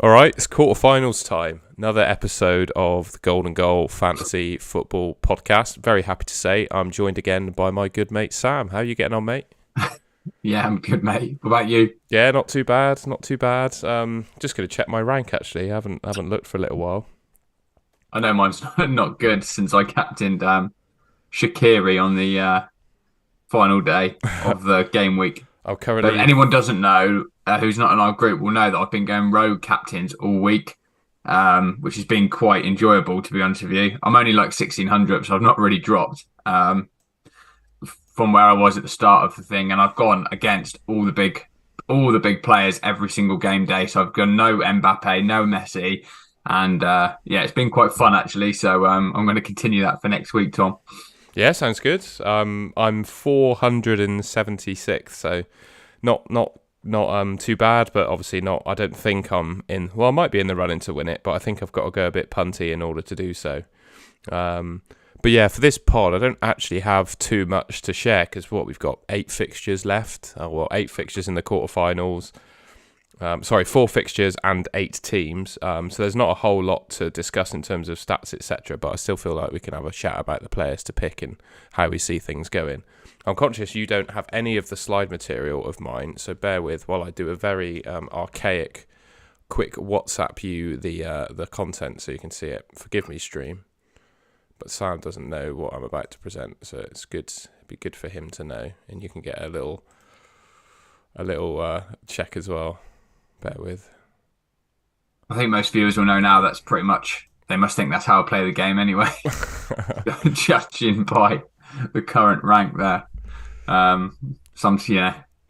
All right, it's quarterfinals time. Another episode of the Golden Goal Fantasy Football Podcast. Very happy to say I'm joined again by my good mate Sam. How are you getting on, mate? Yeah, I'm good, mate. What about you? Yeah, not too bad, not too bad. Just gonna check my rank actually. I haven't looked for a little while. I know mine's not good since I captained Shaqiri on the final day of the game week. I'm But if currently anyone doesn't know, who's not in our group, will know that I've been going rogue captains all week, which has been quite enjoyable, to be honest with you. I'm only like 1600, so I've not really dropped from where I was at the start of the thing, and I've gone against all the big players every single game day. So I've gone no Mbappe, no Messi, and yeah, it's been quite fun actually. So I'm going to continue that for next week, Tom. Yeah, sounds good. I'm 476, so not too bad, but obviously not. I don't think I'm in. Well, I might be in the running to win it, but I think I've got to go a bit punty in order to do so. But yeah, for this pod, I don't actually have too much to share because we've got 8 fixtures left. 8 fixtures in the quarterfinals. 4 fixtures and 8 teams. So there's not a whole lot to discuss in terms of stats, etc. But I still feel like we can have a chat about the players to pick and how we see things going. I'm conscious you don't have any of the slide material of mine, so bear with while I do a very archaic, quick WhatsApp you the content so you can see it. Forgive me, stream. But Sam doesn't know what I'm about to present, so it's good. It'd be good for him to know, and you can get a little check as well. Bear with. I think most viewers will know now. That's pretty much. They must think that's how I play the game anyway, judging by the current rank there.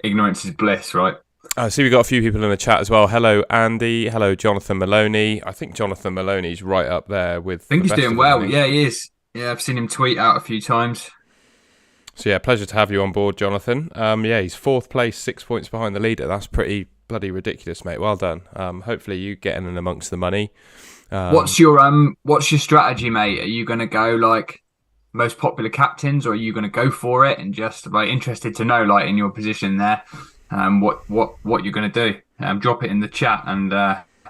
Ignorance is bliss, right? I see we got a few people in the chat as well. Hello, Andy. Hello, Jonathan Maloney. I think Jonathan Maloney's right up there with. I think the he's best doing of well. them, Yeah, he is. Yeah, I've seen him tweet out a few times. So yeah, pleasure to have you on board, Jonathan. Yeah, he's 4th place, 6 points behind the leader. That's pretty bloody ridiculous, mate. Well done. Hopefully you getting in amongst the money. What's your strategy, mate? Are you going to go like most popular captains, or are you going to go for it and just like interested to know, like in your position there, what you're going to do? Drop it in the chat, and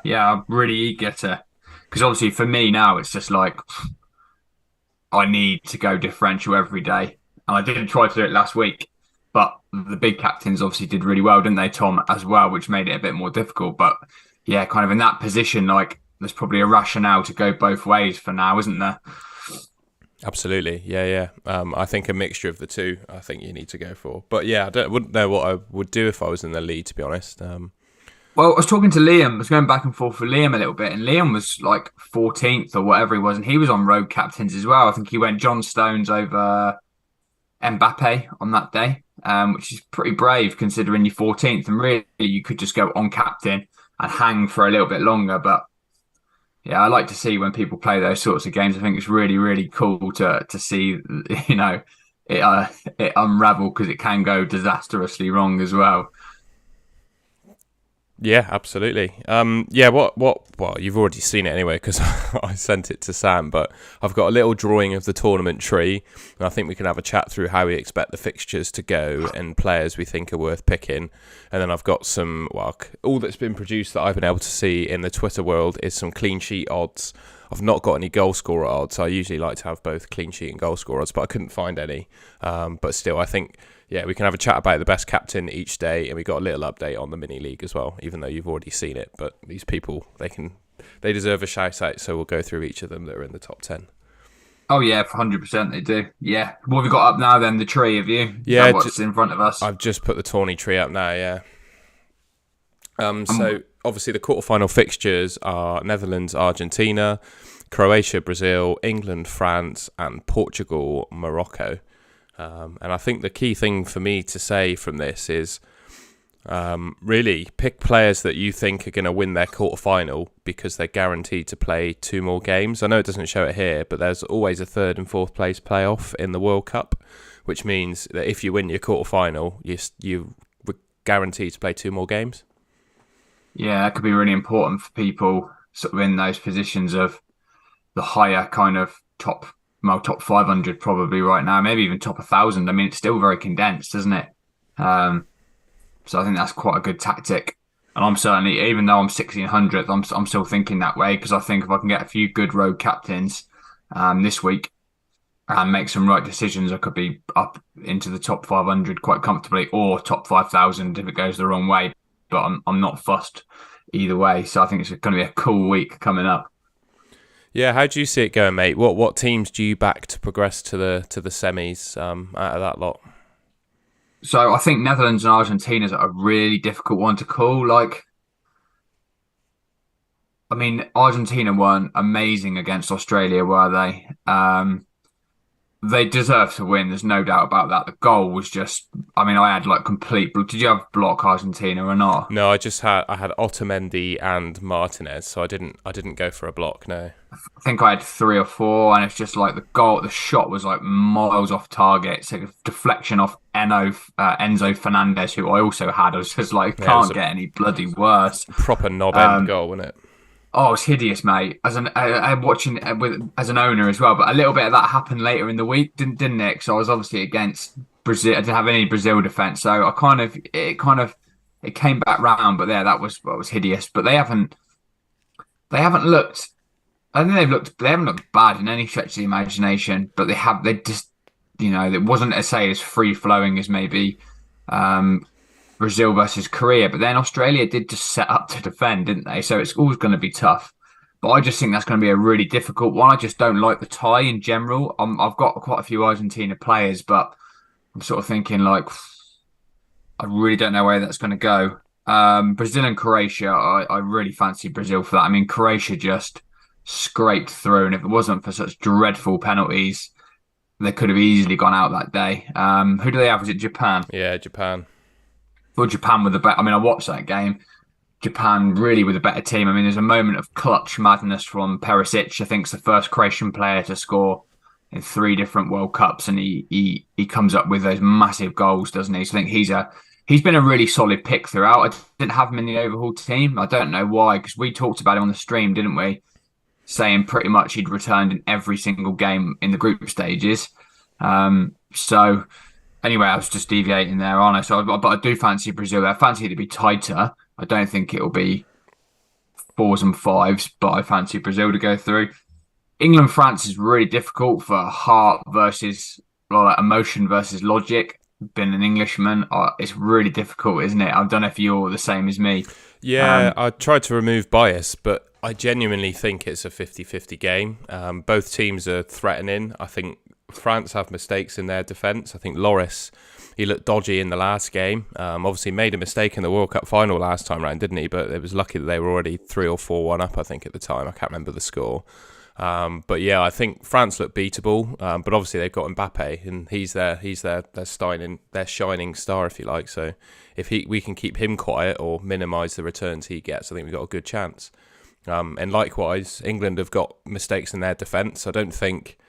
yeah, I'm really eager to, because obviously for me now it's just like I need to go differential every day, and I did try to do it last week, but the big captains obviously did really well, didn't they, Tom, as well, which made it a bit more difficult. But yeah, kind of in that position, like there's probably a rationale to go both ways for now, isn't there? Absolutely, yeah. I think a mixture of the two. I think you need to go for. But yeah, wouldn't know what I would do if I was in the lead, to be honest. Well, I was talking to Liam. I was going back and forth with Liam a little bit, and Liam was like 14th or whatever he was, and he was on road captains as well. I think he went John Stones over Mbappe on that day, which is pretty brave considering you're 14th, and really you could just go on captain and hang for a little bit longer. But yeah, I like to see when people play those sorts of games. I think it's really, really cool to see, it unravel, because it can go disastrously wrong as well. Yeah, absolutely. Yeah, well, you've already seen it anyway because I sent it to Sam, but I've got a little drawing of the tournament tree, and I think we can have a chat through how we expect the fixtures to go and players we think are worth picking. And then I've got all that's been produced that I've been able to see in the Twitter world is some clean sheet odds. I've not got any goal scorer odds. I usually like to have both clean sheet and goal scorer odds, but I couldn't find any. But still, I think, yeah, we can have a chat about the best captain each day, and we got a little update on the mini league as well, even though you've already seen it. But these people, they deserve a shout out, so we'll go through each of them that are in the top 10. Oh yeah, 100% they do. Yeah, what have we got up now then? The tree, have you? Yeah, what's in front of us? I've just put the tawny tree up now. Yeah. So obviously the quarterfinal fixtures are Netherlands, Argentina, Croatia, Brazil, England, France, and Portugal, Morocco. And I think the key thing for me to say from this is really pick players that you think are going to win their quarterfinal because they're guaranteed to play 2 more games. I know it doesn't show it here, but there's always a 3rd and 4th place playoff in the World Cup, which means that if you win your quarterfinal, you're guaranteed to play 2 more games. Yeah, that could be really important for people sort of in those positions of the higher kind of top 500 probably right now, maybe even top 1,000. I mean, it's still very condensed, isn't it? So I think that's quite a good tactic. And I'm certainly, even though I'm 1600th, I'm still thinking that way because I think if I can get a few good road captains this week and make some right decisions, I could be up into the top 500 quite comfortably, or top 5,000 if it goes the wrong way. But I'm not fussed either way. So I think it's going to be a cool week coming up. Yeah, how do you see it going, mate? What teams do you back to progress to the semis out of that lot? So I think Netherlands and Argentina is a really difficult one to call. Like, I mean, Argentina weren't amazing against Australia, were they? They deserve to win. There's no doubt about that. The goal was just, I mean, I had like complete. Did you have block Argentina or not? No, I had Otamendi and Martinez, so I didn't go for a block. No, I think I had 3 or 4, and it's just like the shot was like miles off target. It's like a deflection off Enzo Fernandez, who I also had. I was just like, can't get any bloody worse. Proper knob end goal, wasn't it? Oh, it's hideous, mate. I'm watching as an owner as well, but a little bit of that happened later in the week, didn't it? Because I was obviously against Brazil. I didn't have any Brazil defense, so it came back round. But yeah, that was hideous. But they haven't looked. I think they haven't looked bad in any stretch of the imagination, but they just, it wasn't as free flowing as maybe Brazil versus Korea, but then Australia did just set up to defend, didn't they? So it's always going to be tough. But I just think that's going to be a really difficult one. I just don't like the tie in general. I've got quite a few Argentina players, but I'm sort of thinking like, I really don't know where that's going to go. Brazil and Croatia, I really fancy Brazil for that. I mean, Croatia just scraped through, and if it wasn't for such dreadful penalties, they could have easily gone out that day. Who do they have? Was it Japan? Yeah, Japan. For Japan with the better. I mean, I watched that game. Japan really with a better team. I mean, there's a moment of clutch madness from Perisic. I think it's the first Croatian player to score in 3 different World Cups, and he comes up with those massive goals, doesn't he? So I think he's been a really solid pick throughout. I didn't have him in the overhaul team. I don't know why, because we talked about him on the stream, didn't we? Saying pretty much he'd returned in every single game in the group stages. So. Anyway, I was just deviating there, aren't I? So, but I do fancy Brazil. I fancy it to be tighter. I don't think it'll be 4s and 5s, but I fancy Brazil to go through. England, France is really difficult for heart versus emotion versus logic. Being an Englishman, it's really difficult, isn't it? I don't know if you're the same as me. Yeah, I tried to remove bias, but I genuinely think it's a 50-50 game. Both teams are threatening. I think France have mistakes in their defence. I think Lloris, he looked dodgy in the last game. Obviously made a mistake in the World Cup final last time round, didn't he? But it was lucky that they were already 3 or 4-1 up, I think, at the time. I can't remember the score. But yeah, I think France look beatable. But obviously they've got Mbappe, and he's their shining star, if you like. So if we can keep him quiet or minimise the returns he gets, I think we've got a good chance. And likewise, England have got mistakes in their defence. I don't think.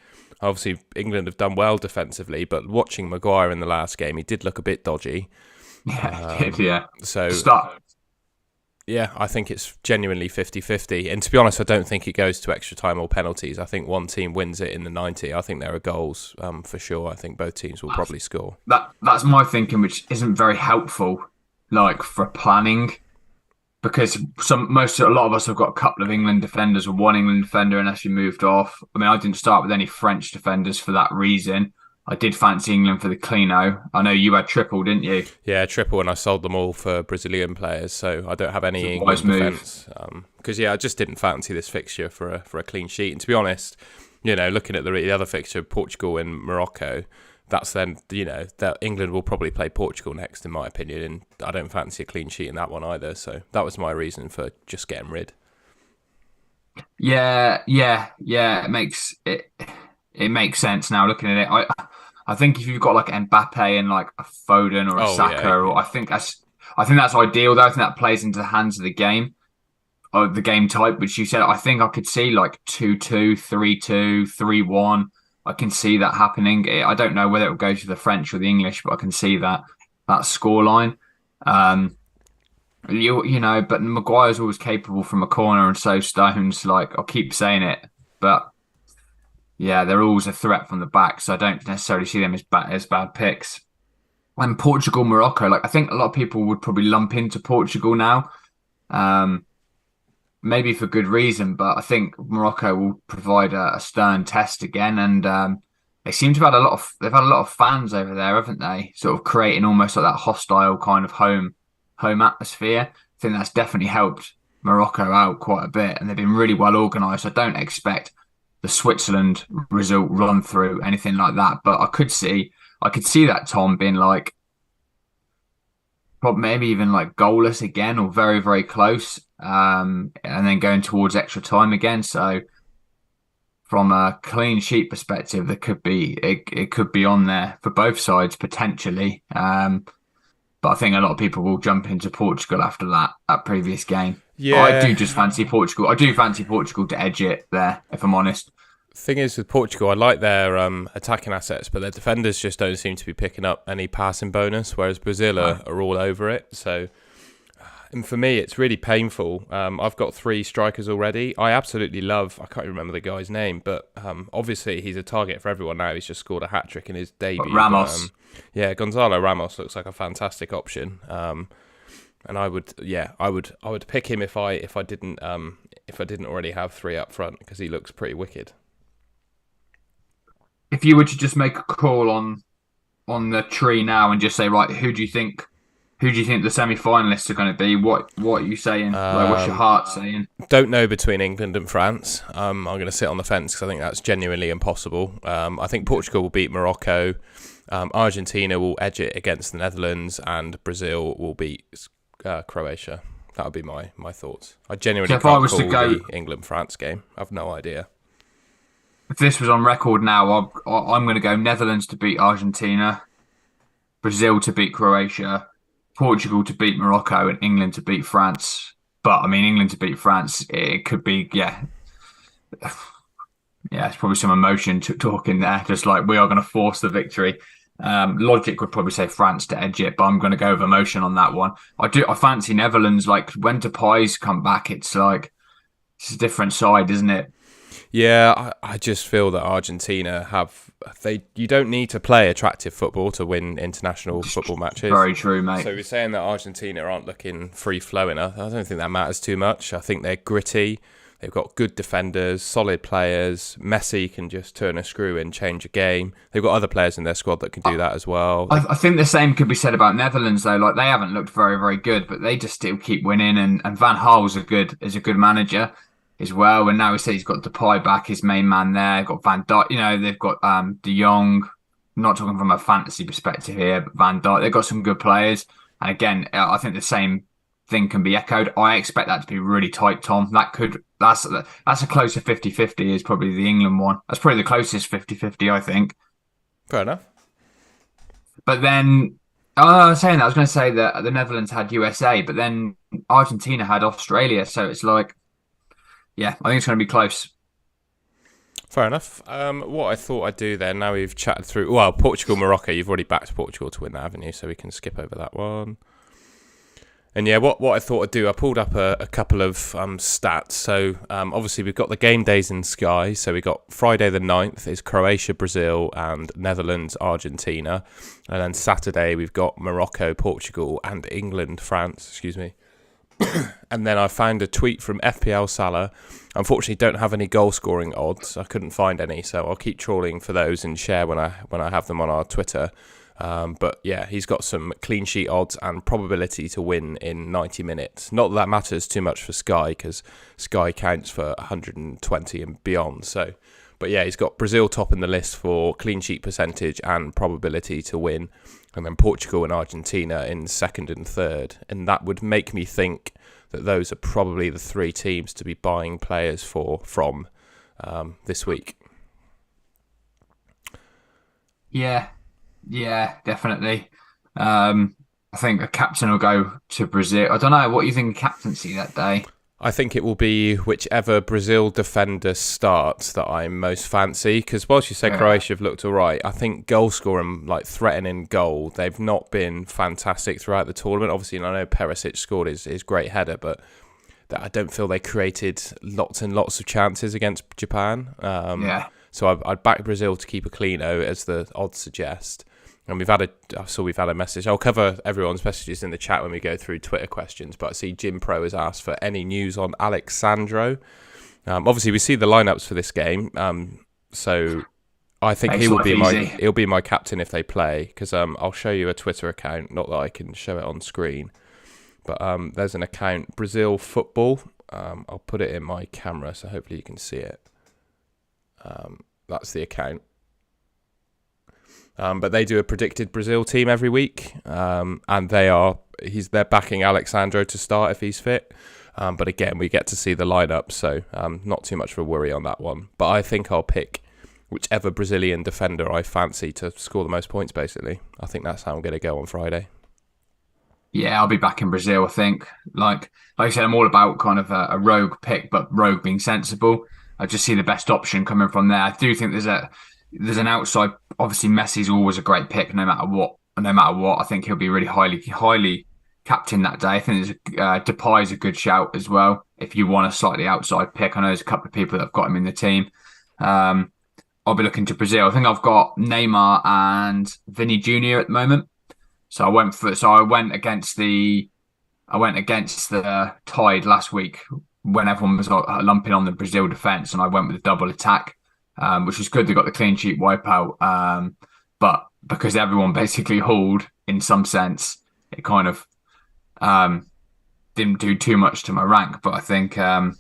Obviously, England have done well defensively, but watching Maguire in the last game, he did look a bit dodgy. Yeah, he did, yeah. So, yeah, I think it's genuinely 50-50. And to be honest, I don't think it goes to extra time or penalties. I think one team wins it in the 90. I think there are goals for sure. I think both teams will probably score. That's my thinking, which isn't very helpful, like for planning. Because a lot of us have got a couple of England defenders or one England defender, unless you moved off. I mean, I didn't start with any French defenders for that reason. I did fancy England for the Clino. I know you had triple, didn't you? Yeah, triple, and I sold them all for Brazilian players, so I don't have any England defence. Because I just didn't fancy this fixture for a clean sheet. And to be honest, looking at the other fixture, Portugal and Morocco. That's then, that England will probably play Portugal next, in my opinion, and I don't fancy a clean sheet in that one either. So that was my reason for just getting rid. Yeah. It makes sense now looking at it. I think if you've got like Mbappe and like a Foden or a Saka, or I think that's ideal though. I think that plays into the hands of the game, of the game type, which you said. I think I could see like 2-2, 3-2, 3-1. I can see that happening. I don't know whether it will go to the French or the English, but I can see that scoreline. But Maguire's always capable from a corner, and so Stones. Like, I'll keep saying it, but yeah, they're always a threat from the back. So I don't necessarily see them as bad picks. And Portugal, Morocco, like I think a lot of people would probably lump into Portugal now, Maybe for good reason, but I think Morocco will provide a stern test again. And they seem to have had they've had a lot of fans over there, haven't they? Sort of creating almost like that hostile kind of home atmosphere. I think that's definitely helped Morocco out quite a bit, and they've been really well organised. I don't expect the Switzerland result run through anything like that, but I could see that Tom being like, probably maybe even like goalless again or very, very close, and then going towards extra time again. So from a clean sheet perspective, it could be on there for both sides potentially. But I think a lot of people will jump into Portugal after that previous game. But I do Yeah. just fancy Portugal. I do fancy Portugal to edge it there, if I'm honest. Thing is with Portugal, I like their attacking assets, but their defenders just don't seem to be picking up any passing bonus, whereas Brazil are all over it. So, and for me, it's really painful. I've got 3 strikers already. I absolutely love, I can't remember the guy's name, but obviously he's a target for everyone now. He's just scored a hat-trick in his debut. Ramos. Yeah, Gonzalo Ramos looks like a fantastic option. And I would pick him if I didn't already have 3 up front, because he looks pretty wicked. If you were to just make a call on the tree now and just say, right, who do you think the semi-finalists are going to be? What are you saying? What's your heart saying? Don't know between England and France. I'm going to sit on the fence because I think that's genuinely impossible. I think Portugal will beat Morocco. Argentina will edge it against the Netherlands, and Brazil will beat Croatia. That would be my thoughts. I genuinely can't call the England-France game. I've no idea. If this was on record now, I'm going to go Netherlands to beat Argentina, Brazil to beat Croatia, Portugal to beat Morocco, and England to beat France. But I mean, England to beat France, it could be, yeah, it's probably some emotion talking there. Just like, we are going to force the victory. Logic would probably say France to edge it, but I'm going to go with emotion on that one. I fancy Netherlands. Like, when Depay's come back, it's like, it's a different side, isn't it? Yeah, I just feel that Argentina you don't need to play attractive football to win international football matches. Very true, mate. So we're saying that Argentina aren't looking free-flowing. I don't think that matters too much. I think they're gritty. They've got good defenders, solid players. Messi can just turn a screw and change a game. They've got other players in their squad that can do that as well. I think the same could be said about Netherlands, though. Like, they haven't looked very, very good, but they just still keep winning. And Van Gaal is a good manager as well. And now he's got Depay back, his main man there. Got Van Dijk. They've got De Jong. I'm not talking from a fantasy perspective here, but Van Dijk. They've got some good players. And again, I think the same thing can be echoed. I expect that to be really tight, Tom. That's a closer 50-50 is probably the England one. That's probably the closest 50-50, I think. Fair enough. But then, saying that, I was going to say that the Netherlands had USA, but then Argentina had Australia. So it's like, yeah, I think it's going to be close. Fair enough. What I thought I'd do then, now we've chatted through, well, Portugal, Morocco, you've already backed Portugal to win that, haven't you? So we can skip over that one. And yeah, what I thought I'd do, I pulled up a couple of stats. So obviously we've got the game days in Sky. So we got Friday the 9th is Croatia, Brazil, and Netherlands, Argentina. And then Saturday we've got Morocco, Portugal, and England, France, excuse me. And then I found a tweet from FPL Salah. Unfortunately, don't have any goal scoring odds. I couldn't find any, so I'll keep trawling for those and share when I have them on our Twitter. But yeah, he's got some clean sheet odds and probability to win in 90 minutes. Not that that matters too much for Sky, because Sky counts for 120 and beyond. So, but yeah, he's got Brazil top in the list for clean sheet percentage and probability to win, and then Portugal and Argentina in second and third. And that would make me think that those are probably the 3 teams to be buying players from this week. Yeah, definitely. I think a captain will go to Brazil. I don't know. What do you think of captaincy that day? I think it will be whichever Brazil defender starts that I most fancy, because whilst you say Croatia have looked all right, I think goal scoring, like threatening goal, they've not been fantastic throughout the tournament. Obviously, I know Perisic scored his great header, but I don't feel they created lots and lots of chances against Japan. So I'd back Brazil to keep a clean-o, as the odds suggest. And we've had a message. I'll cover everyone's messages in the chat when we go through Twitter questions. But I see Jim Pro has asked for any news on Alexandro. Obviously, we see the lineups for this game. So I think he'll be my captain if they play. Because I'll show you a Twitter account. Not that I can show it on screen, but there's an account, Brazil Football. I'll put it in my camera, so hopefully you can see it. That's the account. But they do a predicted Brazil team every week, and they're backing Alexandro to start if he's fit. But again, we get to see the lineup, so not too much of a worry on that one. But I think I'll pick whichever Brazilian defender I fancy to score the most points, basically. I think that's how I'm going to go on Friday. Yeah, I'll be back in Brazil, I think. Like I said, I'm all about kind of a rogue pick, but rogue being sensible. I just see the best option coming from there. I do think there's an outside. Obviously, Messi's always a great pick, no matter what. I think he'll be really highly captain that day. I think Depay's a good shout as well. If you want a slightly outside pick, I know there's a couple of people that have got him in the team. I'll be looking to Brazil. I think I've got Neymar and Vinny Jr. at the moment. So I went against the Tide last week when everyone was lumping on the Brazil defence, and I went with a double attack, which was good. They got the clean sheet wipeout, but because everyone basically hauled in some sense, it kind of didn't do too much to my rank. But I think, I'll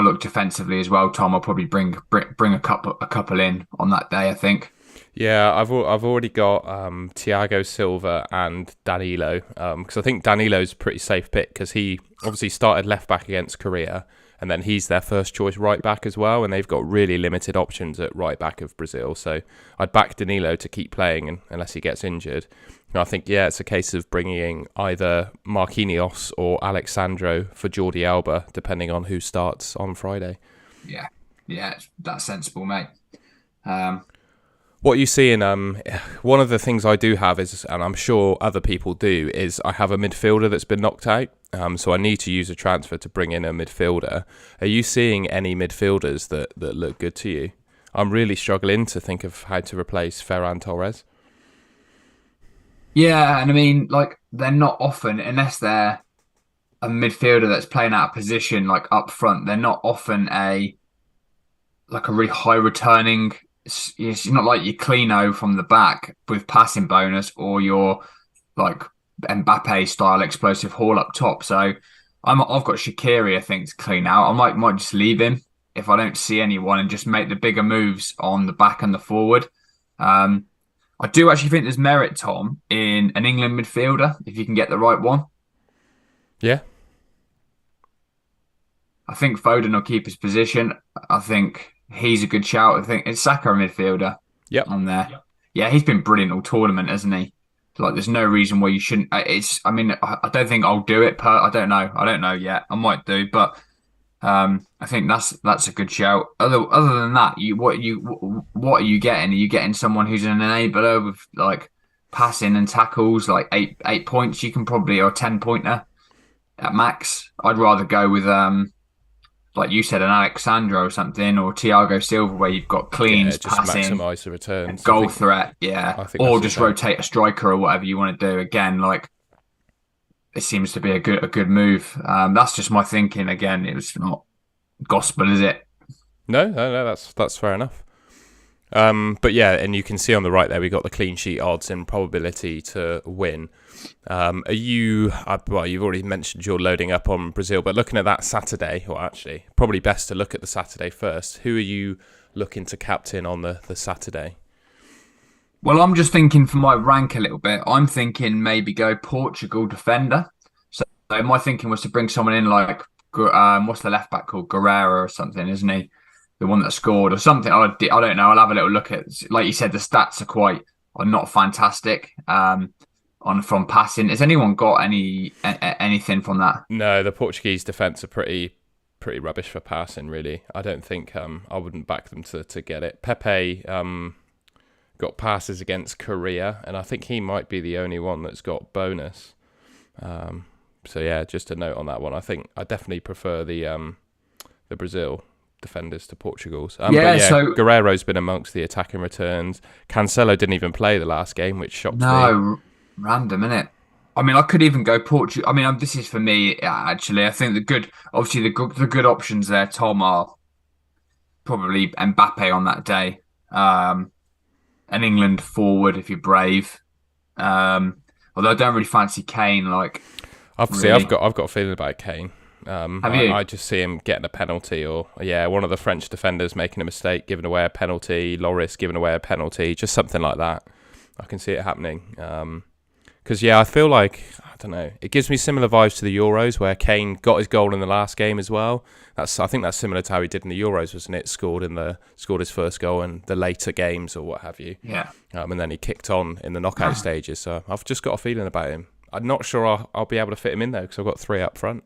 look defensively as well. Tom, I'll probably bring a couple in on that day, I think. Yeah, I've already got Thiago Silva and Danilo, because I think Danilo's a pretty safe pick because he obviously started left back against Korea, and then he's their first choice right back as well, and they've got really limited options at right back of Brazil. So I'd back Danilo to keep playing unless he gets injured. And I think, it's a case of bringing either Marquinhos or Alexandro for Jordi Alba, depending on who starts on Friday. Yeah, that's sensible, mate. What you see in one of the things I do have is, and I'm sure other people do, is I have a midfielder that's been knocked out. So I need to use a transfer to bring in a midfielder. Are you seeing any midfielders that look good to you? I'm really struggling to think of how to replace Ferran Torres. Yeah, and I mean, they're not often, unless they're a midfielder that's playing out of position, up front. They're not often a really high returning. It's not like your Clino from the back with passing bonus or your Mbappe style explosive haul up top. So I've got Shaqiri, I think, to clean out. I might just leave him if I don't see anyone and just make the bigger moves on the back and the forward. I do actually think there's merit, Tom, in an England midfielder if you can get the right one. Yeah. I think Foden will keep his position. I think he's a good shout. I think it's Saka, a midfielder. Yep. On there. Yep. Yeah, he's been brilliant all tournament, hasn't he? There's no reason why you shouldn't. I don't think I'll do it. I don't know yet. I might do, but I think that's a good shout. Other than that, what are you getting? Are you getting someone who's an enabler with passing and tackles, 8 points? You can probably, or a 10-pointer at max. I'd rather go with like you said, an Alexandro or something, or Thiago Silva, where you've got cleans, just passing, maximise the returns, goal threat, or just rotate a striker or whatever you want to do. Again, it seems to be a good move. That's just my thinking. Again, it was not gospel, is it? No, that's fair enough. But yeah, and you can see on the right there, we got the clean sheet odds and probability to win. You've already mentioned you're loading up on Brazil, but looking at that Saturday, or actually probably best to look at the Saturday first. Who are you looking to captain on the Saturday? Well, I'm just thinking for my rank a little bit. I'm thinking maybe go Portugal defender. So my thinking was to bring someone in what's the left back called? Guerrero or something, isn't he? The one that scored or something. I don't know. I'll have a little look at. Like you said, the stats are not fantastic. From passing, has anyone got anything from that? No, the Portuguese defence are pretty rubbish for passing. Really, I don't think I wouldn't back them to get it. Pepe got passes against Korea, and I think he might be the only one that's got bonus. So yeah, just a note on that one. I think I definitely prefer the Brazil. defenders to Portugal's. Yeah, But yeah, so Guerreiro's been amongst the attacking returns. Cancelo didn't even play the last game, which shocked me. no, random, innit? I mean, I could even go Portugal. I mean, this is for me actually. I think obviously the good options there, Tom, are probably Mbappe on that day. An England forward if you're brave. Although I don't really fancy Kane. Like, Obviously, really, I've got a feeling about Kane. have you? I just see him getting a penalty, or one of the French defenders making a mistake, giving away a penalty, Loris giving away a penalty, just something like that. I can see it happening. Because I feel like, I don't know, it gives me similar vibes to the Euros where Kane got his goal in the last game as well. I think that's similar to how he did in the Euros, wasn't it? Scored his first goal in the later games or what have you. Yeah. And then he kicked on in the knockout stages. So I've just got a feeling about him. I'm not sure I'll be able to fit him in though because I've got 3 up front.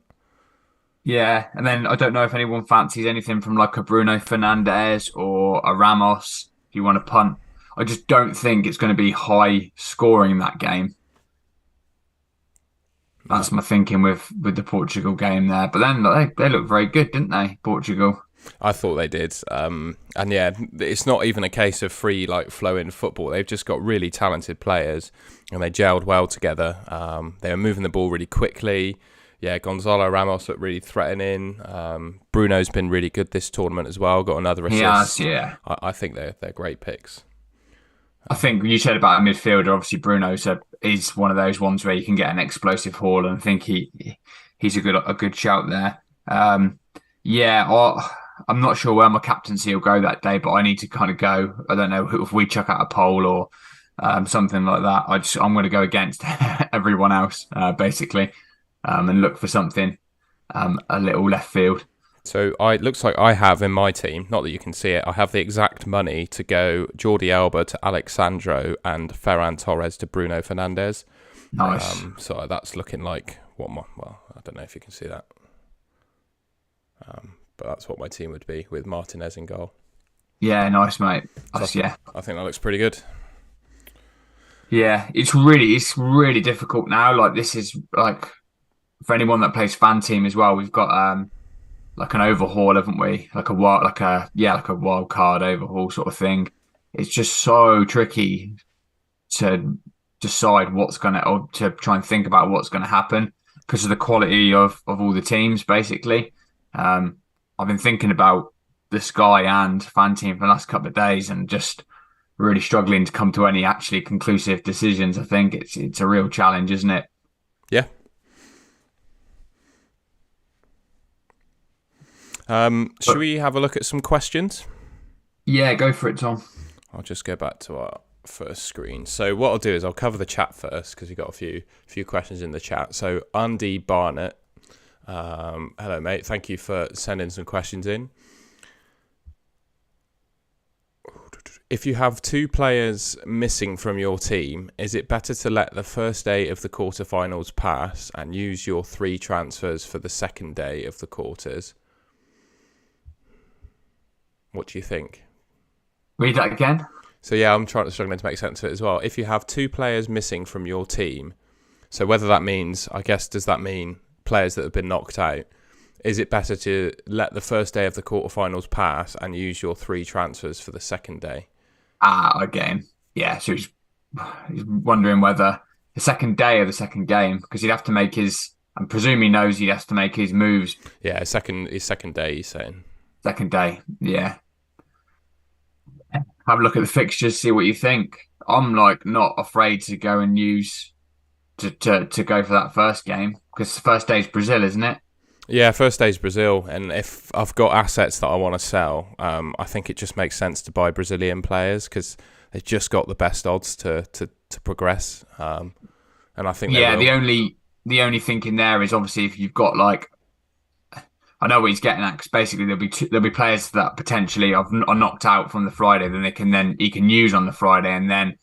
Yeah, and then I don't know if anyone fancies anything from like a Bruno Fernandes or a Ramos if you want to punt. I just don't think it's going to be high scoring that game. That's my thinking with the Portugal game there. But then they look very good, didn't they, Portugal? I thought they did. And yeah, it's not even a case of free, like, flowing football. They've just got really talented players and they gelled well together. They were moving the ball really quickly. Yeah, Gonzalo Ramos looked really threatening. Bruno's been really good this tournament as well. Got another assist. He has, yeah. I think they're great picks. I think you said about a midfielder. Obviously, Bruno is one of those ones where you can get an explosive haul, and I think he's a good shout there. I'm not sure where my captaincy will go that day, but I need to kind of go. I don't know if we chuck out a poll or something like that. I'm going to go against everyone else basically, and look for something a little left field. So it looks like I have in my team, not that you can see it, I have the exact money to go Jordi Alba to Alexandro and Ferran Torres to Bruno Fernandes. Nice. So that's looking like I don't know if you can see that. But that's what my team would be with Martinez in goal. Yeah, nice, mate. I think that looks pretty good. Yeah, it's really difficult now. Like, this is like for anyone that plays fan team as well. We've got like an overhaul, haven't we? Like a wild card overhaul sort of thing. It's just so tricky to decide or to try and think about what's going to happen because of the quality of all the teams, basically. I've been thinking about the Sky and fan team for the last couple of days and just really struggling to come to any actually conclusive decisions. I think it's a real challenge, isn't it? Yeah. Should we have a look at some questions? Yeah, go for it, Tom. I'll just go back to our first screen. So what I'll do is I'll cover the chat first because we've got a few questions in the chat. So Andy Barnett, hello mate, thank you for sending some questions in. If you have 2 players missing from your team, is it better to let the first day of the quarterfinals pass and use your 3 transfers for the second day of the quarters? What do you think? Read that again. So yeah, I'm struggling to make sense of it as well. If you have 2 players missing from your team, so whether that means, I guess, does that mean players that have been knocked out? Is it better to let the first day of the quarterfinals pass and use your 3 transfers for the second day? Again, yeah. So he's wondering whether the second day or the second game, because he'd have to make I presume he knows he has to make his moves. Yeah, his second day, he's saying. Second day, yeah. Have a look at the fixtures, see what you think. I'm like not afraid to go and use to go for that first game because the first day is Brazil, isn't it? Yeah, first day's Brazil, and if I've got assets that I want to sell, I think it just makes sense to buy Brazilian players because they've just got the best odds to progress. And I think the only thinking there is obviously if you've got like, I know what he's getting at because basically there'll be players that potentially are knocked out from the Friday, then he can use on the Friday and then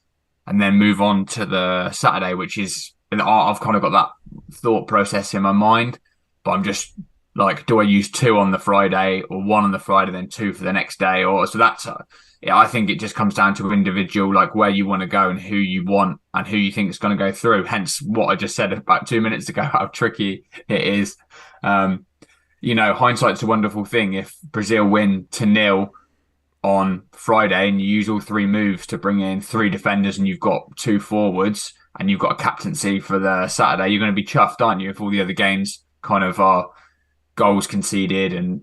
move on to the Saturday, which is I've kind of got that thought process in my mind. But I'm just like, do I use 2 on the Friday or 1 on the Friday, then 2 for the next day? Or so that's, I think it just comes down to individual, like where you want to go and who you want and who you think is going to go through. Hence what I just said about 2 minutes ago, how tricky it is. hindsight's a wonderful thing. If Brazil win to nil on Friday and you use all three moves to bring in three defenders and you've got two forwards and you've got a captaincy for the Saturday, you're going to be chuffed, aren't you? If all the other games kind of are goals conceded and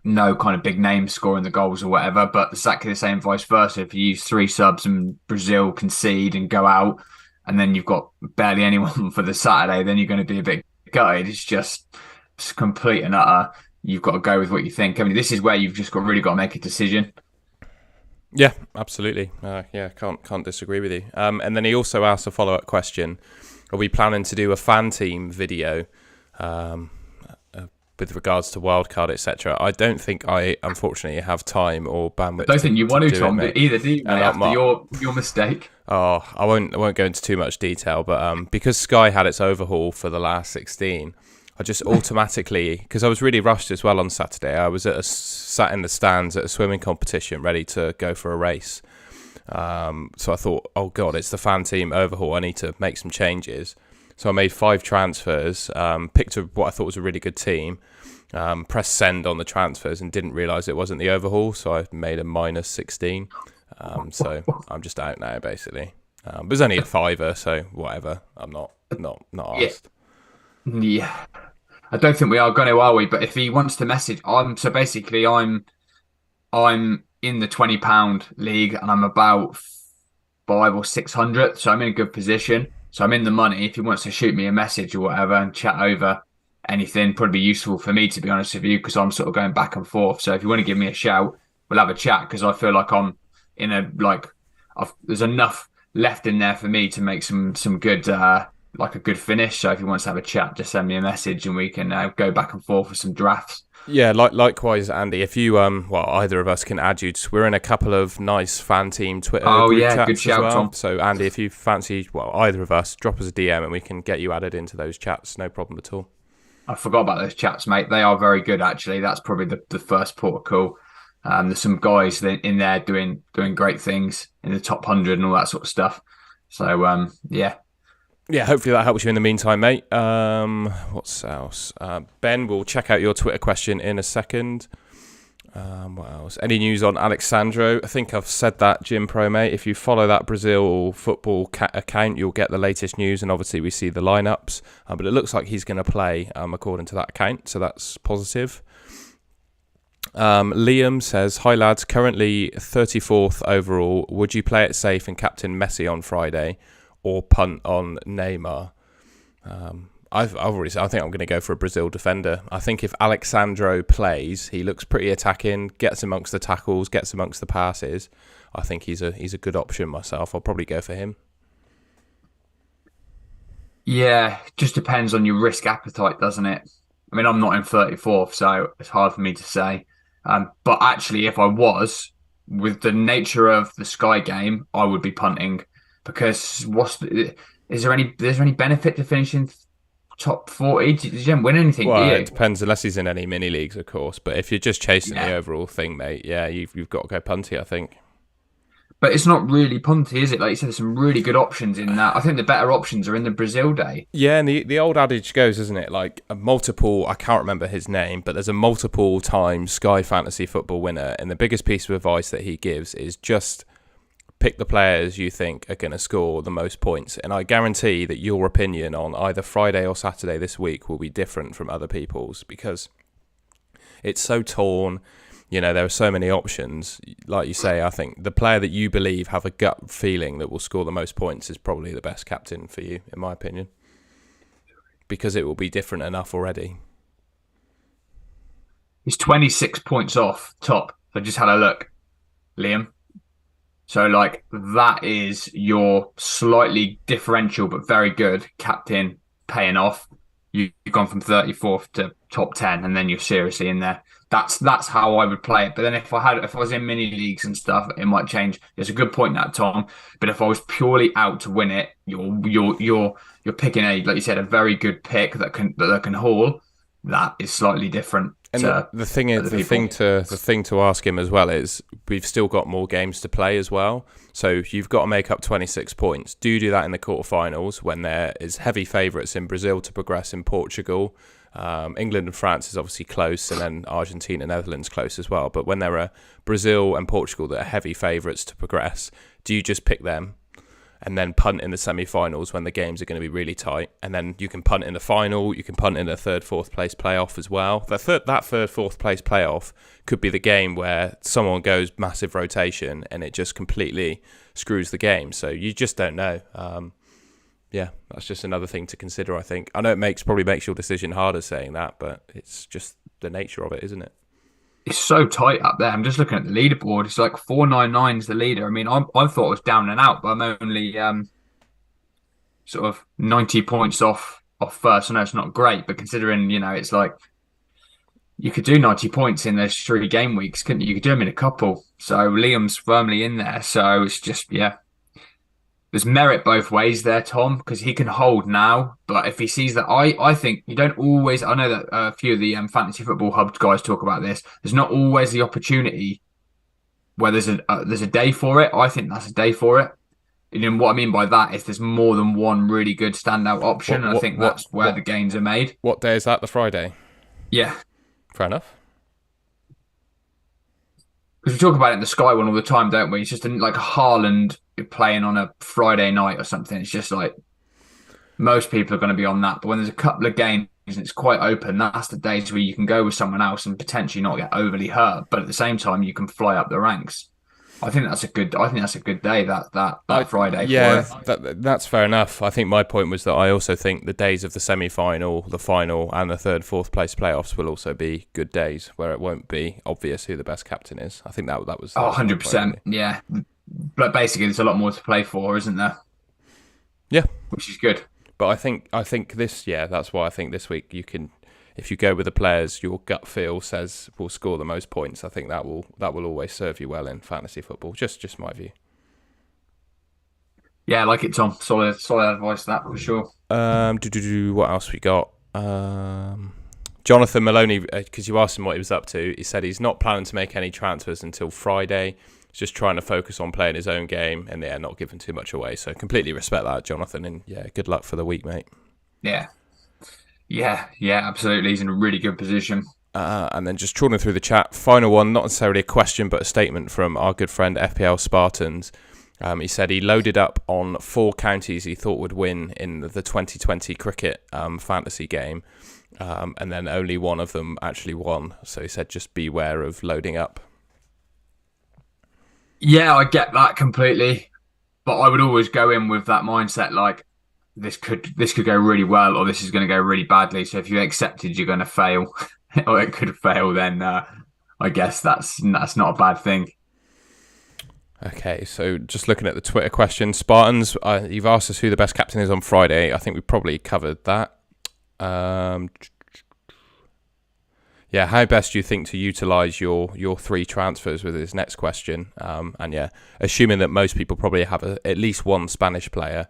no kind of big names scoring the goals or whatever, but exactly the same vice versa. If you use three subs and Brazil concede and go out, and then you've got barely anyone for the Saturday, then you're going to be a bit gutted. It's complete and utter. You've got to go with what you think. I mean, this is where you've just really got to make a decision. Yeah, absolutely. Can't disagree with you. And then he also asked a follow-up question: are we planning to do a fan team video? With regards to wildcard, etc. I don't think I, unfortunately, have time or bandwidth. I don't think you want to, Tom, either, do you, mate, after your mistake? Oh, I won't go into too much detail, but because Sky had its overhaul for the last 16, I just automatically, because I was really rushed as well on Saturday, I was sat in the stands at a swimming competition ready to go for a race. So I thought, oh God, it's the fan team overhaul. I need to make some changes. So I made 5 transfers, picked what I thought was a really good team, pressed send on the transfers and didn't realise it wasn't the overhaul, so I made a minus 16. So I'm just out now, basically. But it's only a fiver, so whatever. I'm not asked. Yeah. I don't think we are going to, are we? But if he wants to message, I'm in the £20 league and I'm about 500 or 600, so I'm in a good position. So I'm in the money. If he wants to shoot me a message or whatever and chat over anything, probably be useful for me, to be honest with you, because I'm sort of going back and forth. So if you want to give me a shout, we'll have a chat, because I feel like I'm in there's enough left in there for me to make some good, a good finish. So if he wants to have a chat, just send me a message and we can go back and forth with some drafts. Yeah, likewise, Andy. If you, either of us can add you. We're in a couple of nice fan team Twitter group chats good shout, as well. Tom. So, Andy, if you fancy, either of us, drop us a DM and we can get you added into those chats. No problem at all. I forgot about those chats, mate. They are very good, actually. That's probably the first port of call. There's some guys in there doing great things in the top 100 and all that sort of stuff. So, yeah. Yeah, hopefully that helps you in the meantime, mate. What's else? Ben, we'll check out your Twitter question in a second. What else? Any news on Alexandro? I think I've said that, Jim Pro, mate. If you follow that Brazil football account, you'll get the latest news, and obviously we see the lineups. But it looks like he's going to play according to that account, so that's positive. Liam says, hi lads, currently 34th overall. Would you play it safe and captain Messi on Friday, or punt on Neymar? I've already said I think I'm going to go for a Brazil defender. I think if Alexandro plays, he looks pretty attacking, gets amongst the tackles, gets amongst the passes. I think he's a good option myself. I'll probably go for him. Yeah, just depends on your risk appetite, doesn't it? I mean, I'm not in 34th, so it's hard for me to say. But actually, if I was, with the nature of the Sky game, I would be punting. Because is there any benefit to finishing top 40? You don't win anything, well, do you? It depends, unless he's in any mini leagues, of course. But if you're just chasing the overall thing, mate, yeah, you've got to go punty, I think. But it's not really punty, is it? Like you said, there's some really good options in that. I think the better options are in the Brazil day. Yeah, and the old adage goes, isn't it? Like a multiple, I can't remember his name, but there's a multiple time Sky Fantasy Football winner. And the biggest piece of advice that he gives is just pick the players you think are going to score the most points. And I guarantee that your opinion on either Friday or Saturday this week will be different from other people's, because it's so torn. You know, there are so many options. Like you say, I think the player that you believe have a gut feeling that will score the most points is probably the best captain for you, in my opinion, because it will be different enough already. He's 26 points off top. I just had a look, Liam. So, that is your slightly differential but very good captain paying off. You've gone from 34th to top 10, and then you're seriously in there. That's how I would play it. But then if I was in mini leagues and stuff, it might change. There's a good point that, Tom. But if I was purely out to win it, you're picking like you said, a very good pick that can haul. That is slightly different. And the thing to ask him as well is, we've still got more games to play as well. So you've got to make up 26 points. Do that in the quarterfinals when there is heavy favourites in Brazil to progress in Portugal. England and France is obviously close, and then Argentina, Netherlands close as well. But when there are Brazil and Portugal that are heavy favourites to progress, do you just pick them and then punt in the semi-finals when the games are going to be really tight? And then you can punt in the final, you can punt in a third, fourth place playoff as well. That third, fourth place playoff could be the game where someone goes massive rotation and it just completely screws the game. So you just don't know. Yeah, that's just another thing to consider, I think. I know it probably makes your decision harder saying that, but it's just the nature of it, isn't it? It's so tight up there. I'm just looking at the leaderboard. It's like 499 is the leader. I mean, I thought I was down and out, but I'm only sort of 90 points off first. I know it's not great, but considering, it's like you could do 90 points in those 3 game weeks, couldn't you? You could do them in a couple. So Liam's firmly in there. So it's just, yeah. There's merit both ways there, Tom, because he can hold now. But if he sees that, I think you don't always. I know that a few of the Fantasy Football Hub guys talk about this. There's not always the opportunity where there's a day for it. I think that's a day for it. And what I mean by that is there's more than one really good standout option. And I think that's where the gains are made. What day is that? The Friday? Yeah. Fair enough. Because we talk about it in the Sky one all the time, don't we? It's just like Haaland playing on a Friday night or something. It's just like most people are going to be on that. But when there's a couple of games and it's quite open, that's the days where you can go with someone else and potentially not get overly hurt. But at the same time, you can fly up the ranks. I think that's a good day. That Friday. Yeah, that's fair enough. I think my point was that I also think the days of the semi-final, the final, and the third, fourth place playoffs will also be good days where it won't be obvious who the best captain is. I think that was. 100%. Yeah, but basically, there's a lot more to play for, isn't there? Yeah, which is good. But I think this. Yeah, that's why I think this week you can. If you go with the players your gut feel says will score the most points, I think that will always serve you well in fantasy football. Just my view. Yeah, I like it, Tom. Solid advice that for sure. What else we got? Jonathan Maloney, because you asked him what he was up to, he said he's not planning to make any transfers until Friday. He's just trying to focus on playing his own game and not giving too much away. So completely respect that, Jonathan, and yeah, good luck for the week, mate. Yeah, absolutely. He's in a really good position. And then just trawling through the chat, final one, not necessarily a question, but a statement from our good friend FPL Spartans. He said he loaded up on 4 counties he thought would win in the 2020 cricket fantasy game, and then only one of them actually won. So he said just beware of loading up. Yeah, I get that completely. But I would always go in with that mindset like, this could go really well, or this is going to go really badly. So if you accepted you're going to fail, or it could fail, then I guess that's not a bad thing. Okay, so just looking at the Twitter question, Spartans, you've asked us who the best captain is on Friday. I think we probably covered that. Yeah, how best do you think to utilise your 3 transfers with his next question? And yeah, assuming that most people probably have at least one Spanish player.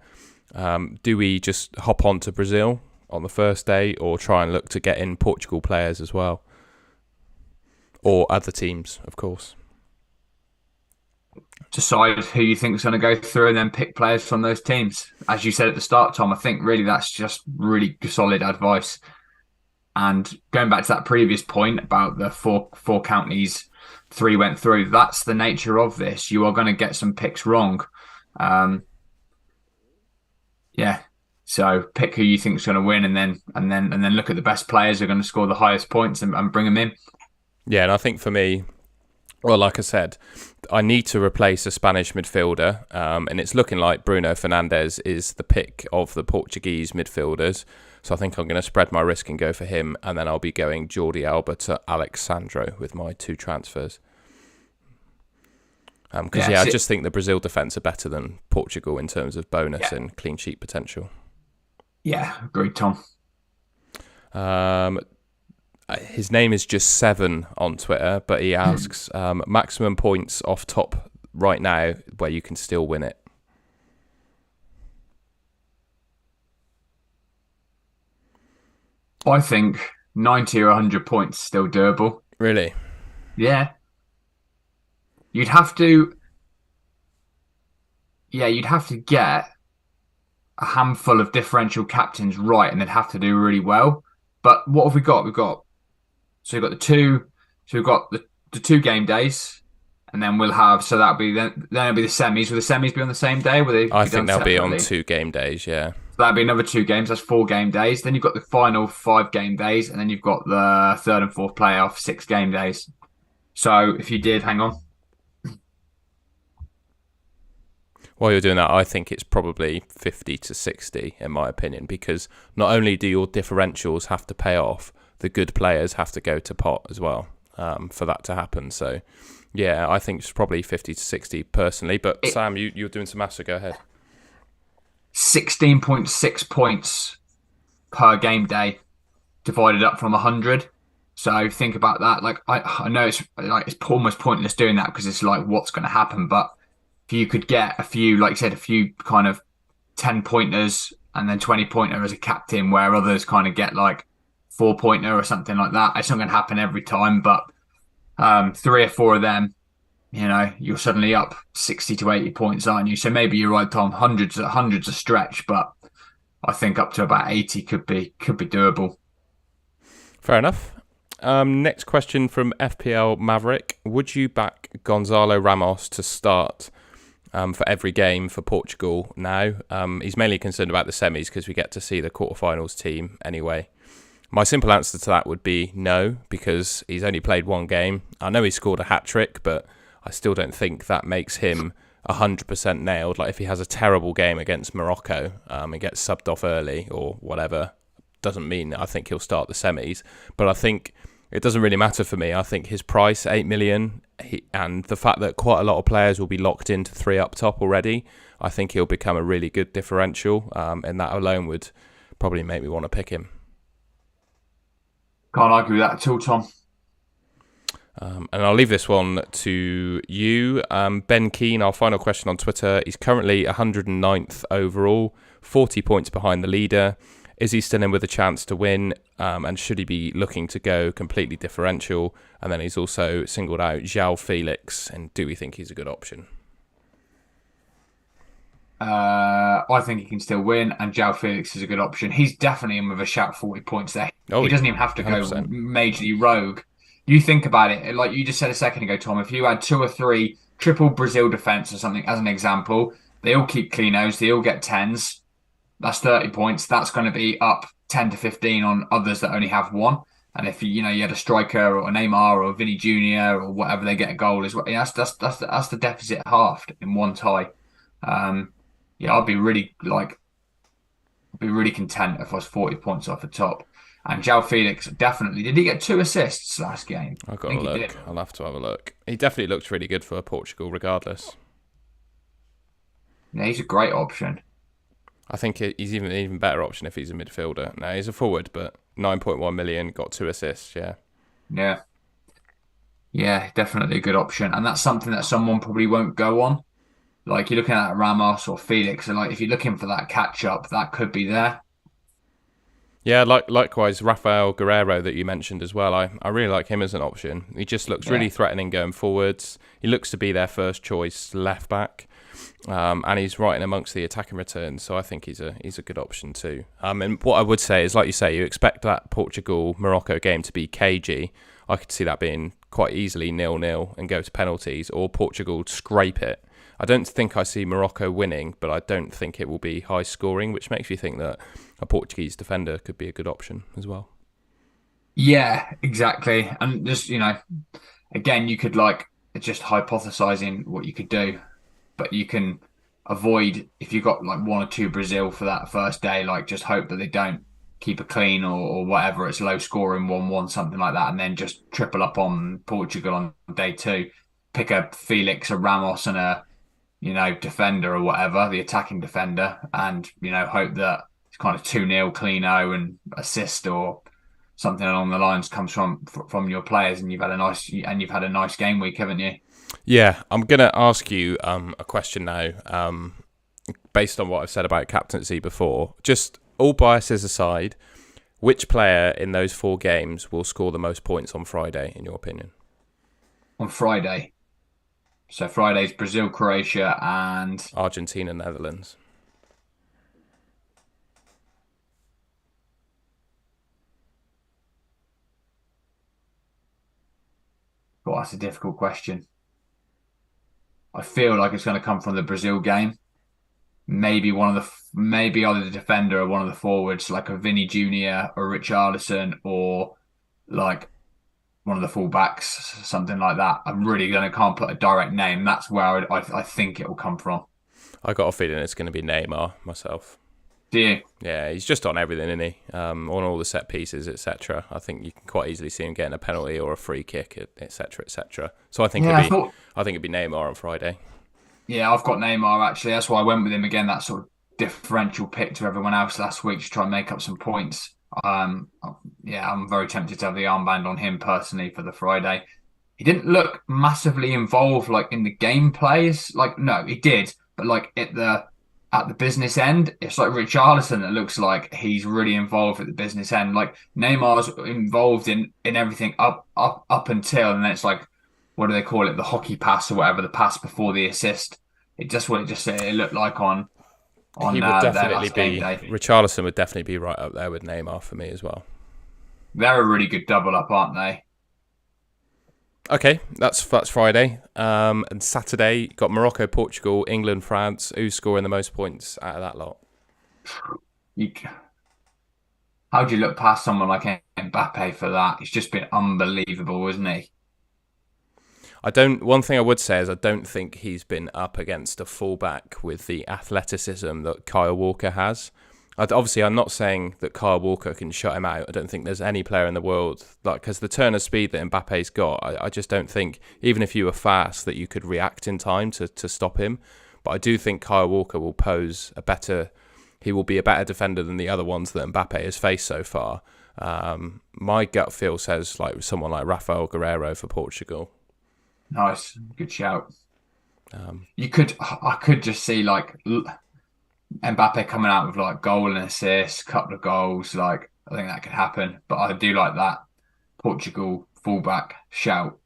Do we just hop on to Brazil on the first day or try and look to get in Portugal players as well? Or other teams, of course. Decide who you think is going to go through and then pick players from those teams. As you said at the start, Tom, I think really that's just really solid advice. And going back to that previous point about the four counties, 3 went through, that's the nature of this. You are going to get some picks wrong. Yeah, so pick who you think is going to win, and then look at the best players who are going to score the highest points and bring them in. Yeah, and I think for me, well, like I said, I need to replace a Spanish midfielder, and it's looking like Bruno Fernandes is the pick of the Portuguese midfielders. So I think I'm going to spread my risk and go for him, and then I'll be going Jordi Alba to Alexandro with my 2 transfers. Because I just think the Brazil defence are better than Portugal in terms of bonus and clean sheet potential. Yeah, agreed, Tom. His name is just 7 on Twitter, but he asks maximum points off top right now where you can still win it. I think 90 or 100 points is still doable. Really? Yeah. You'd have to get a handful of differential captains right, and they'd have to do really well. But what have we got? So we've got the two. So we've got the 2 game days, and then we'll have. So that'll be then it'll be the semis. Will the semis be on the same day? Will they I be think done they'll be on separately? 2 game days. Yeah. So that'll be another 2 games. That's 4 game days. Then you've got the final 5 game days, and then you've got the third and fourth playoff 6 game days. So if you did, hang on. While you're doing that, I think it's probably 50 to 60 in my opinion, because not only do your differentials have to pay off, the good players have to go to pot as well for that to happen. So, yeah, I think it's probably 50 to 60 personally. But Sam, you're doing some maths, so go ahead. 16.6 points per game day divided up from 100. So think about that. Like I know it's almost pointless doing that because it's like what's going to happen. But if you could get a few, like you said, a few kind of 10 pointers and then 20 pointer as a captain, where others kind of get like 4 pointer or something like that. It's not going to happen every time, but 3 or 4 of them, you're suddenly up 60 to 80 points, aren't you? So maybe you're right, Tom. Hundreds a stretch, but I think up to about 80 could be doable. Fair enough. Next question from FPL Maverick. Would you back Gonzalo Ramos to start for every game for Portugal now? He's mainly concerned about the semis because we get to see the quarterfinals team anyway. My simple answer to that would be no, because he's only played 1 game. I know he scored a hat-trick, but I still don't think that makes him 100% nailed. Like if he has a terrible game against Morocco and gets subbed off early or whatever, doesn't mean I think he'll start the semis. But I think it doesn't really matter for me. I think his price, 8 million, and the fact that quite a lot of players will be locked into 3 up top already, I think he'll become a really good differential, and that alone would probably make me want to pick him. Can't argue with that at all, Tom. And I'll leave this one to you. Ben Keane, our final question on Twitter. He's currently 109th overall, 40 points behind the leader. Is he still in with a chance to win? And should he be looking to go completely differential? And then he's also singled out João Felix. And do we think he's a good option? I think he can still win, and João Felix is a good option. He's definitely in with a shout 40 points there. He doesn't even have to go 100%. majorly rogue. You think about it, like you just said a second ago, Tom, if you had 2 or 3 triple Brazil defense or something as an example, they all keep cleanos, they all get 10s. That's 30 points. That's going to be up 10 to 15 on others that only have 1. And if you had a striker or a Neymar or a Vinny Jr. or whatever, they get a goal as well. That's the deficit halved in one tie. I'd be really content if I was 40 points off the top. And João Felix definitely did. He get 2 assists last game? I've got to look. I'll have to have a look. He definitely looks really good for Portugal, regardless. Yeah, he's a great option. I think he's even an even better option if he's a midfielder. Now he's a forward, but 9.1 million, got 2 assists. Yeah, definitely a good option, and that's something that someone probably won't go on. Like you're looking at Ramos or Felix, and like if you're looking for that catch up, that could be there. Yeah, likewise, Rafael Guerreiro that you mentioned as well. I really like him as an option. He just looks really threatening going forwards. He looks to be their first choice left back, and he's right in amongst the attacking returns. So I think he's a good option too. And what I would say is, like you say, you expect that Portugal-Morocco game to be cagey. I could see that being quite easily 0-0 and go to penalties, or Portugal scrape it. I don't think I see Morocco winning, but I don't think it will be high scoring, which makes me think that a Portuguese defender could be a good option as well. Yeah, exactly. And just, again, you could just hypothesizing what you could do, but you can avoid if you got like 1 or 2 Brazil for that first day, like just hope that they don't keep it clean or whatever. It's low scoring 1-1, something like that, and then just triple up on Portugal on day 2. Pick a Felix, a Ramos, and a defender or whatever, the attacking defender, and hope that it's kind of 2-0 cleano and assist or something along the lines comes from your players, and you've had a nice game week, haven't you? Yeah, I'm gonna ask you a question now, based on what I've said about captaincy before. Just all biases aside, which player in those 4 games will score the most points on Friday, in your opinion? On Friday. So Friday's Brazil, Croatia, and Argentina, Netherlands. Oh, that's a difficult question. I feel like it's going to come from the Brazil game. Maybe either the defender or one of the forwards, like a Vinny Jr. or Richarlison, or like one of the fullbacks, something like that. I'm really gonna can't put a direct name. That's where I think it will come from. I got a feeling it's going to be Neymar myself. Do you? Yeah, he's just on everything, isn't he? On all the set pieces, etc. I think you can quite easily see him getting a penalty or a free kick, etc., etc. So I think I think it'd be Neymar on Friday. Yeah, I've got Neymar actually. That's why I went with him again. That sort of differential pick to everyone else last week to try and make up some points. Yeah, I'm very tempted to have the armband on him personally for the Friday. He didn't look massively involved like in the gameplays. Like no, he did, but like at the business end, it's like Richarlison that looks like he's really involved at the business end. Like Neymar's involved in everything up until, and then it's like, what do they call it? The hockey pass or whatever, the pass before the assist. It looked like on He would definitely be Richarlison would definitely be right up there with Neymar for me as well. They're a really good double up, aren't they? Okay, that's Friday. And Saturday, got Morocco, Portugal, England, France. Who's scoring the most points out of that lot? How do you look past someone like Mbappe for that? He's just been unbelievable, isn't he? One thing I would say is I don't think he's been up against a fullback with the athleticism that Kyle Walker has. Obviously, I'm not saying that Kyle Walker can shut him out. I don't think there's any player in the world, because the turn of speed that Mbappe's got, I just don't think, even if you were fast, that you could react in time to stop him. But I do think Kyle Walker will he will be a better defender than the other ones that Mbappe has faced so far. My gut feel says like someone like Rafael Guerreiro for Portugal. Nice, good shout. I could just see like Mbappe coming out with like goal and assist, couple of goals. Like I think that could happen, but I do like that Portugal fullback shout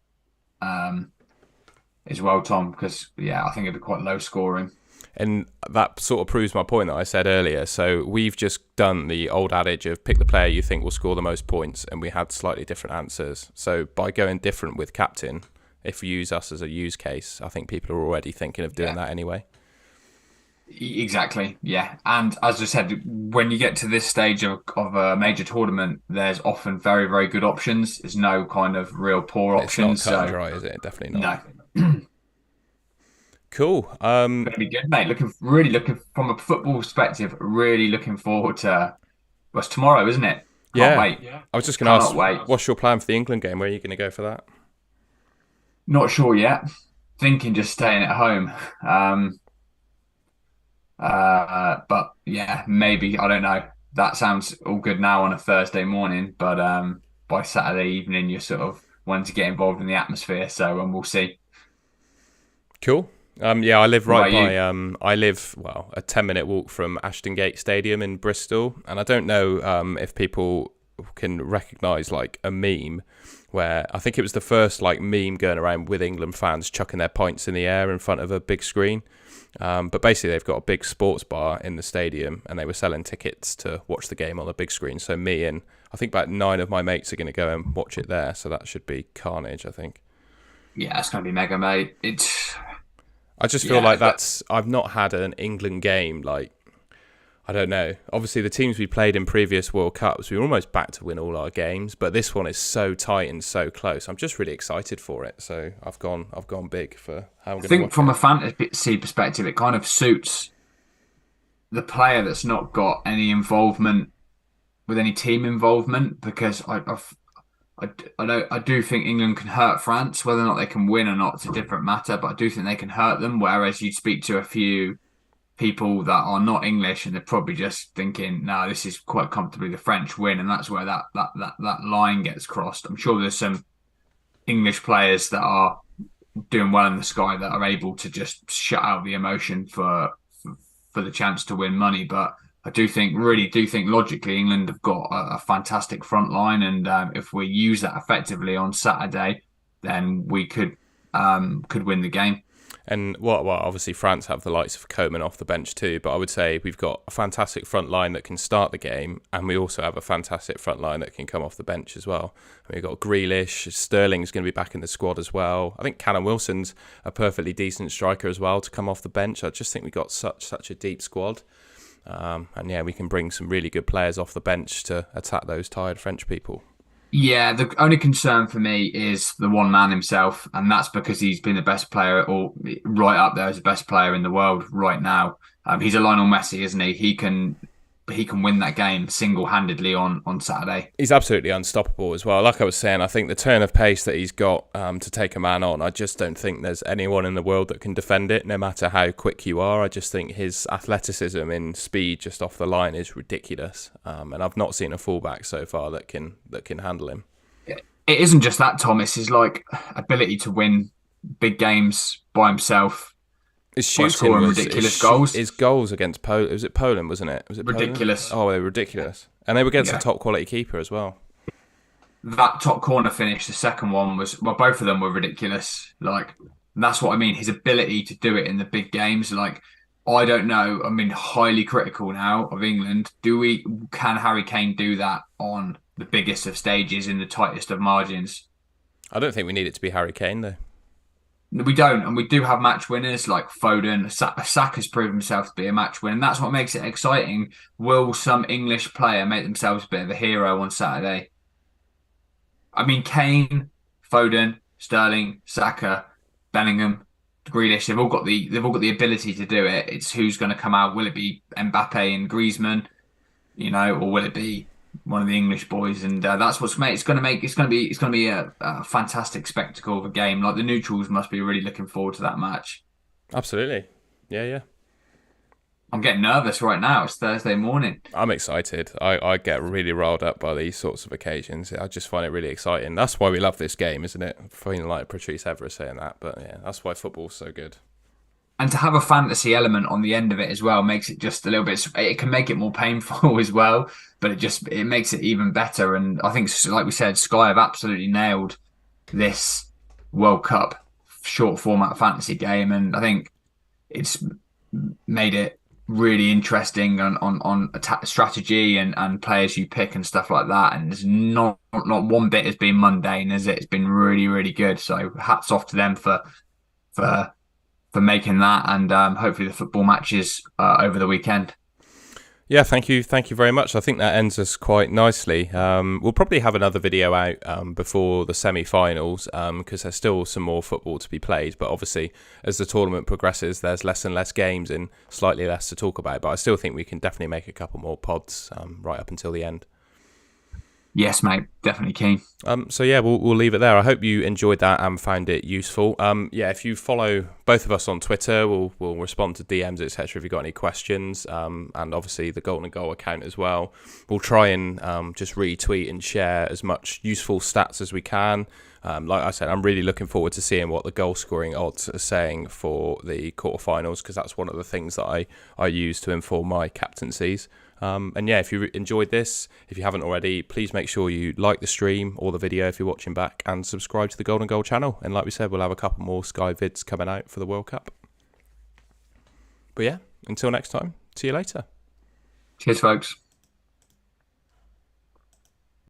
as well, Tom, because yeah, I think it'd be quite low scoring. And that sort of proves my point that I said earlier. So we've just done the old adage of pick the player you think will score the most points, and we had slightly different answers. So by going different with captain, if you use us as a use case, I think people are already thinking of doing that anyway. Exactly, yeah. And as I said, when you get to this stage of a major tournament, there's often very, very good options. There's no kind of real poor options. It's not cut and dry, is it? Definitely not. No. Cool. Going to be good, mate. Really looking from a football perspective. Really looking forward to. Well, it's tomorrow, isn't it? Can't wait. Yeah. I was just going to ask, what's your plan for the England game? Where are you going to go for that? Not sure yet. Thinking just staying at home. But yeah, maybe, I don't know. That sounds all good now on a Thursday morning, but by Saturday evening, you're sort of wanting to get involved in the atmosphere. So we'll see. Cool. Yeah, I live right by. I live a 10-minute walk from Ashton Gate Stadium in Bristol, and I don't know if people can recognise like a meme where I think it was the first like meme going around with England fans chucking their pints in the air in front of a big screen. But basically, they've got a big sports bar in the stadium, and they were selling tickets to watch the game on the big screen. So me and I think about 9 of my mates are going to go and watch it there. So that should be carnage, I think. Yeah, it's going to be mega, mate. I just feel like I've not had an England game like, I don't know. Obviously, the teams we played in previous World Cups, we were almost back to win all our games, but this one is so tight and so close. I'm just really excited for it. So I've gone big for how I'm going to. I think from a fantasy perspective, it kind of suits the player that's not got any involvement with any team involvement, because I do think England can hurt France. Whether or not they can win or not, it's a different matter, but I do think they can hurt them. Whereas you'd speak to a few people that are not English and they're probably just thinking, no, this is quite comfortably the French win, and that's where that line gets crossed. I'm sure there's some English players that are doing well in the Sky that are able to just shut out the emotion for the chance to win money, but I really do think logically England have got a fantastic front line, and if we use that effectively on Saturday, then we could win the game. And well, obviously France have the likes of Coman off the bench too, but I would say we've got a fantastic front line that can start the game, and we also have a fantastic front line that can come off the bench as well. And we've got Grealish, Sterling's going to be back in the squad as well. I think Callum Wilson's a perfectly decent striker as well to come off the bench. I just think we've got such a deep squad. And yeah, we can bring some really good players off the bench to attack those tired French people. Yeah, the only concern for me is the one man himself, and that's because he's been the best player, or right up there as the best player in the world right now. He's a Lionel Messi, isn't he? He can win that game single-handedly on Saturday. He's absolutely unstoppable as well. Like I was saying, I think the turn of pace that he's got to take a man on, I just don't think there's anyone in the world that can defend it, no matter how quick you are. I just think his athleticism in speed just off the line is ridiculous. And I've not seen a fullback so far that can handle him. It isn't just that, Thomas. His ability to win big games by himself. His shooting was ridiculous goals. His goals against Poland, was it Poland, wasn't it? Was it ridiculous? Poland? Oh, they were ridiculous, and they were against a top quality keeper as well. That top corner finish, the second one both of them were ridiculous. That's what I mean. His ability to do it in the big games, I don't know. I mean, highly critical now of England. Can Harry Kane do that on the biggest of stages in the tightest of margins? I don't think we need it to be Harry Kane though. We don't, and we do have match winners like Foden. Saka's proven himself to be a match winner, and that's what makes it exciting. Will some English player make themselves a bit of a hero on Saturday? I mean, Kane, Foden, Sterling, Saka, Bellingham, Grealish, they've all got the ability to do it. It's who's going to come out. Will it be Mbappe and Griezmann, or will it be one of the English boys? And that's what's made. It's going to be a fantastic spectacle of a game. Like, the neutrals must be really looking forward to that match. Absolutely, yeah. I'm getting nervous right now. It's Thursday morning. I'm excited. I get really riled up by these sorts of occasions. I just find it really exciting. That's why we love this game, isn't it? Feeling like Patrice Evra saying that, but yeah, that's why football's so good. And to have a fantasy element on the end of it as well makes it just a little bit. It can make it more painful as well, but it makes it even better. And I think, like we said, Sky have absolutely nailed this World Cup short format fantasy game, and I think it's made it really interesting on attack strategy and players you pick and stuff like that. And there's not one bit has been mundane, is it? It's been really, really good. So hats off to them for making that, and hopefully the football matches over the weekend. Yeah, thank you very much. I think that ends us quite nicely. We'll probably have another video out before the semi-finals because there's still some more football to be played. But obviously, as the tournament progresses, there's less and less games and slightly less to talk about. But I still think we can definitely make a couple more pods right up until the end. Yes, mate, definitely keen. So yeah, we'll leave it there. I hope you enjoyed that and found it useful. Yeah, if you follow both of us on Twitter, we'll respond to DMs, etc. if you've got any questions, and obviously the Golden Goal account as well. We'll try and just retweet and share as much useful stats as we can. Like I said, I'm really looking forward to seeing what the goal scoring odds are saying for the quarterfinals, because that's one of the things that I use to inform my captaincies. And yeah, if you enjoyed this, if you haven't already, please make sure you like the stream or the video if you're watching back, and subscribe to the Golden Goal channel. And like we said, we'll have a couple more Sky vids coming out for the World Cup. But yeah, until next time, see you later. Cheers, folks.